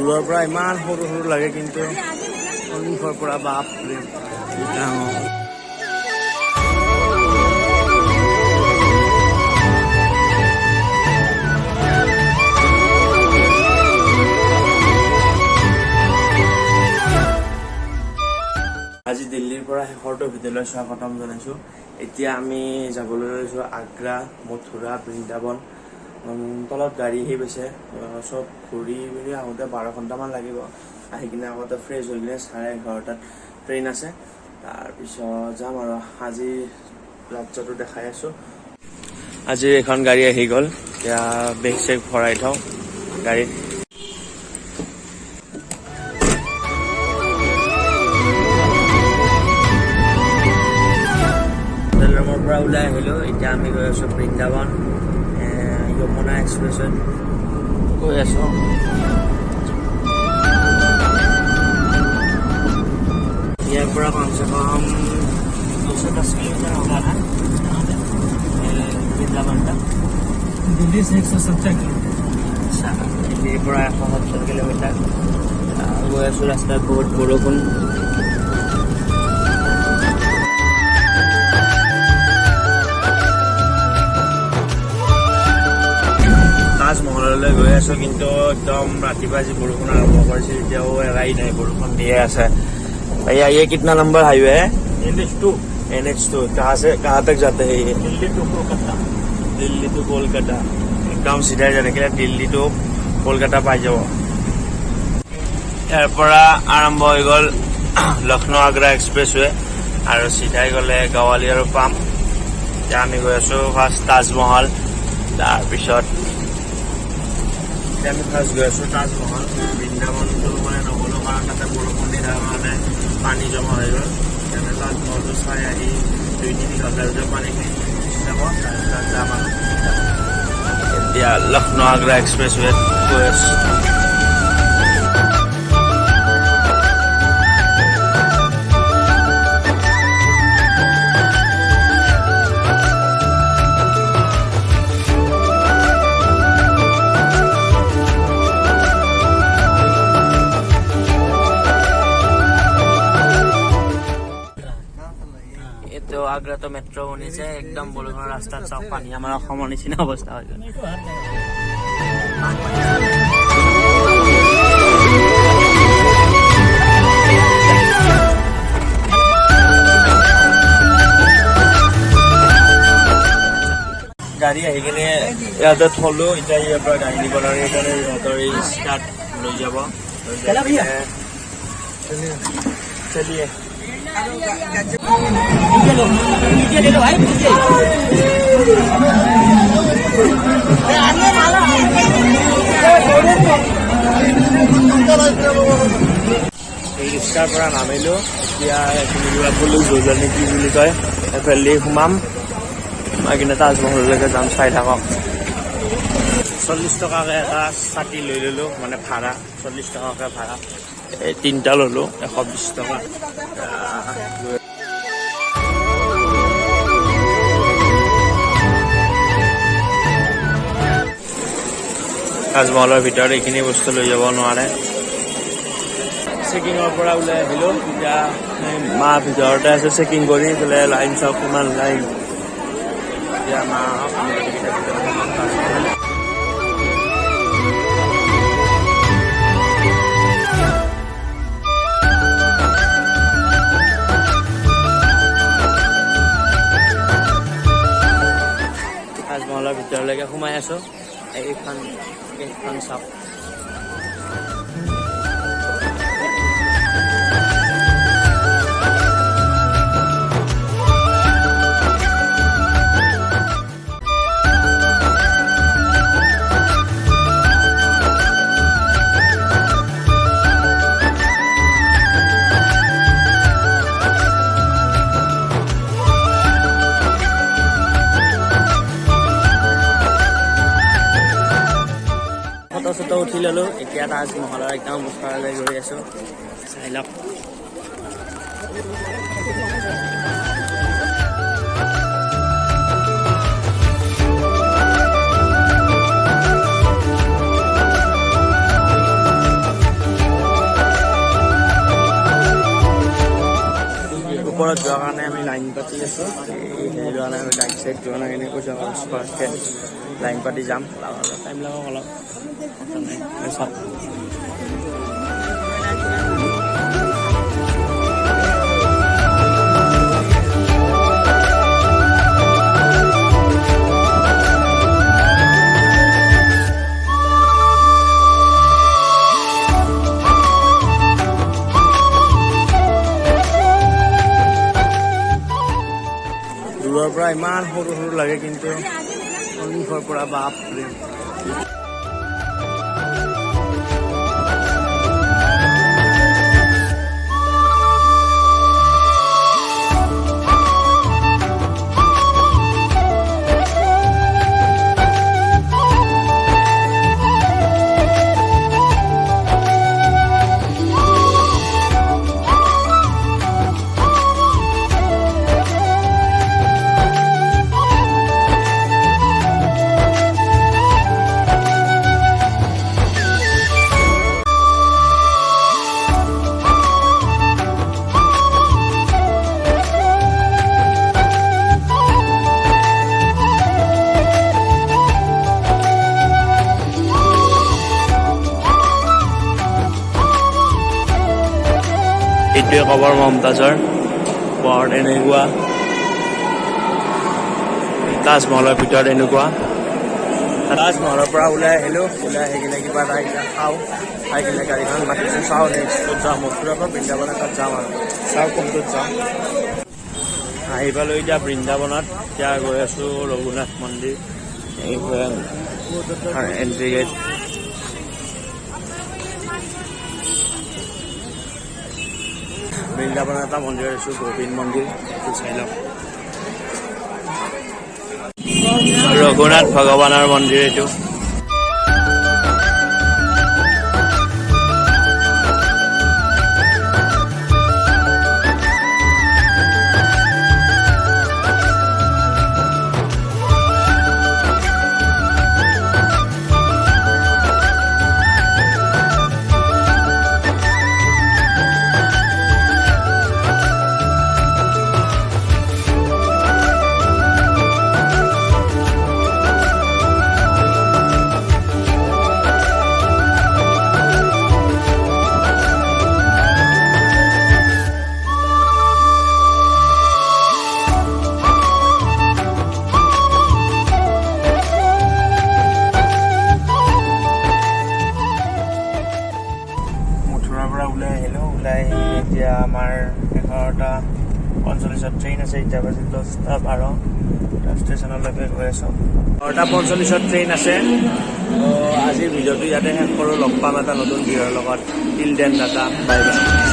দূৰৰ পৰা ইমান সৰু সৰু লাগে কিন্তু সন্মুখৰ পৰা বাপৰে আজি দিল্লীৰ পৰা শেষৰটো ভিডিঅ'লৈ স্বাগতম জনাইছোঁ। এতিয়া আমি যাবলৈ লৈছোঁ আগ্ৰা, মথুৰা, বৃন্দাবন। তলত গাড়ী আহি গৈছে, চব ঘূৰি মেলি আহোঁতে 12 ঘণ্টামান লাগিব। আহি কিনে আগতে ফ্ৰেছ হৈ কিনে 11:30 ট্ৰেইন আছে, তাৰপিছত যাম আৰু। আজি ৰাজ্যটো দেখাই আছোঁ। আজি এখন গাড়ী আহি গ'ল, এতিয়া বেগ চেগ ভৰাই থওঁ গাড়ীত। পৰা ওলাই আহিলোঁ, এতিয়া আমি গৈ আছোঁ বৃন্দাবন। যমুনা এক্সপ্ৰেছত গৈ আছোঁ। ইয়াৰ পৰা কমচে কম 210 किलोमीटर होगा ना বৃন্দাবনটা। दिल्ली से 170 किलोमीटर। আচ্ছা, দিল্লীৰ পৰা 170 কিলোমিটাৰ গৈ আছোঁ। ৰাস্তাত বহুত বৰষুণ। জমহললৈ গৈ আছোঁ, কিন্তু একদম ৰাতিপুৱা যি বৰষুণ আৰম্ভ কৰিছিল এতিয়াও এৰাই নাই, বৰষুণ দিয়ে আছে। भैया ये कितना नंबर हाईवे है? NH2। कहाँ तक जाते हैं ये? दिल्ली टू कोलकाता। एकदम सीधा जाने के लिए दिल्ली टू कोलकाता पाई যাব। ইয়াৰ পৰা আৰম্ভ হৈ গ'ল লক্ষ্ণৌ আগ্ৰা এক্সপ্ৰেছৱে, আৰু চিধাই গ'লে গাৱালিয়াৰো পাম। এতিয়া আমি গৈ আছোঁ ফাৰ্ষ্ট তাজমহল, তাৰপিছত আমি ফাৰ্ষ্ট গৈ আছোঁ তাজমহল। বৃন্দাবনটো মানে নগ'লোঁ কাৰণ তাতে বৰষুণ দি থকাৰ কাৰণে পানী জমা হৈ গ'ল। সেইকাৰণে তাজমহলটো চাই আহি 2-3 ঘণ্টাৰ ভিতৰত পানীখিনি যাব, তাৰপিছত যাম আৰু। এতিয়া লক্ষ্ণৌ আগ্ৰা এক্সপ্ৰেছৱেত গৈ আছোঁ। আগ্ৰা তো মেট্ৰো বনিছে, একদম বৰষুণৰ ৰাস্তাত চব পানী, আমাৰ অসমৰ নিচিনা অৱস্থা হৈ গ'ল। গাড়ী আহি কিনে ইয়াতে থলো, এতিয়া ইয়াৰ পৰা গাড়ী দিব লাগে, সেইকাৰণে ইহঁতৰ এই ষ্টাৰ্ট লৈ যাব। চলিয়ে ৰিক্সাৰ পৰা নামিলোঁ। এতিয়া পুলিচ যোজন নেকি বুলি কয়, এফালে সোমাম, সোমাই কিনে তাজমহললৈকে যাম। চাই থাকক। 40 টকাকৈ এটা ছাতি লৈ ল'লোঁ, মানে ভাড়া 40 টকাকৈ ভাড়া। এই 3টা ল'লোঁ 120 টকা। তাজমহলৰ ভিতৰত এইখিনি বস্তু লৈ যাব নোৱাৰে। চেকিঙৰ পৰা ওলাই আহিলোঁ, এতিয়া মা ভিতৰতে আছে চেকিং কৰি পেলে। লাইন চাওক কিমান লাইন। এতিয়া মা তাজমহলৰ ভিতৰলৈকে সোমাই আছোঁ। এইখন চাওক। ফটো উঠি ল'লোঁ। এতিয়া তাজমহলৰ একদম ওচৰলৈ গৈ আছোঁ, চাই লওক। ওপৰত যোৱাৰ কাৰণে আমি লাইন পাতি আছোঁ। সেই কাৰণে আমি বাইক চাইক যোৱা নাই, এনেই পইচা খৰচ কৰাতকৈ লাইন পাতি যাম। টাইম লাগক অলপ। দূৰৰ পৰা ইমান সৰু সৰু লাগে, কিন্তু সন্মুখৰ পৰা বাপৰে। এইটোৱে খবৰ মমতাজৰ পৰ এনেকুৱা, তাজমহলৰ ভিতৰত এনেকুৱা। তাজমহলৰ পৰা ওলাই আহিলোঁ, ওলাই আহি কিনে কিবা এটা এতিয়া খাওঁ, খাই কিনে গাড়ীখন মাতিছোঁ, চাওঁ নেক্সট ক'ত যাওঁ। মথুৰাৰ পৰা বৃন্দাবনত তাত যাম আৰু চাওঁ কোনটোত যাওঁ। আহি পালোঁ এতিয়া বৃন্দাবনত। এতিয়া গৈ আছোঁ ৰঘুনাথ মন্দিৰ, এণ্ট্ৰি গেট। বৃন্দাবনত এটা মন্দিৰ আছোঁ, গোবিন্দ মন্দিৰ, এইটো চাই লওক। ৰঘুনাথ ভগৱানৰ মন্দিৰ এইটো। ওলাই আহিলোঁ, ওলাই আহি এতিয়া আমাৰ 11:45 ট্ৰেইন আছে। এতিয়া বাজি 10:12 ষ্টেচনলৈকে গৈ আছোঁ। 11:45 ট্ৰেইন আছে। আজিৰ ভিডিঅ'টো ইয়াতে শেষ কৰোঁ। লগ পাম এটা নতুন ভিডিঅ'ৰ লগত। Till then Tata, bye bye.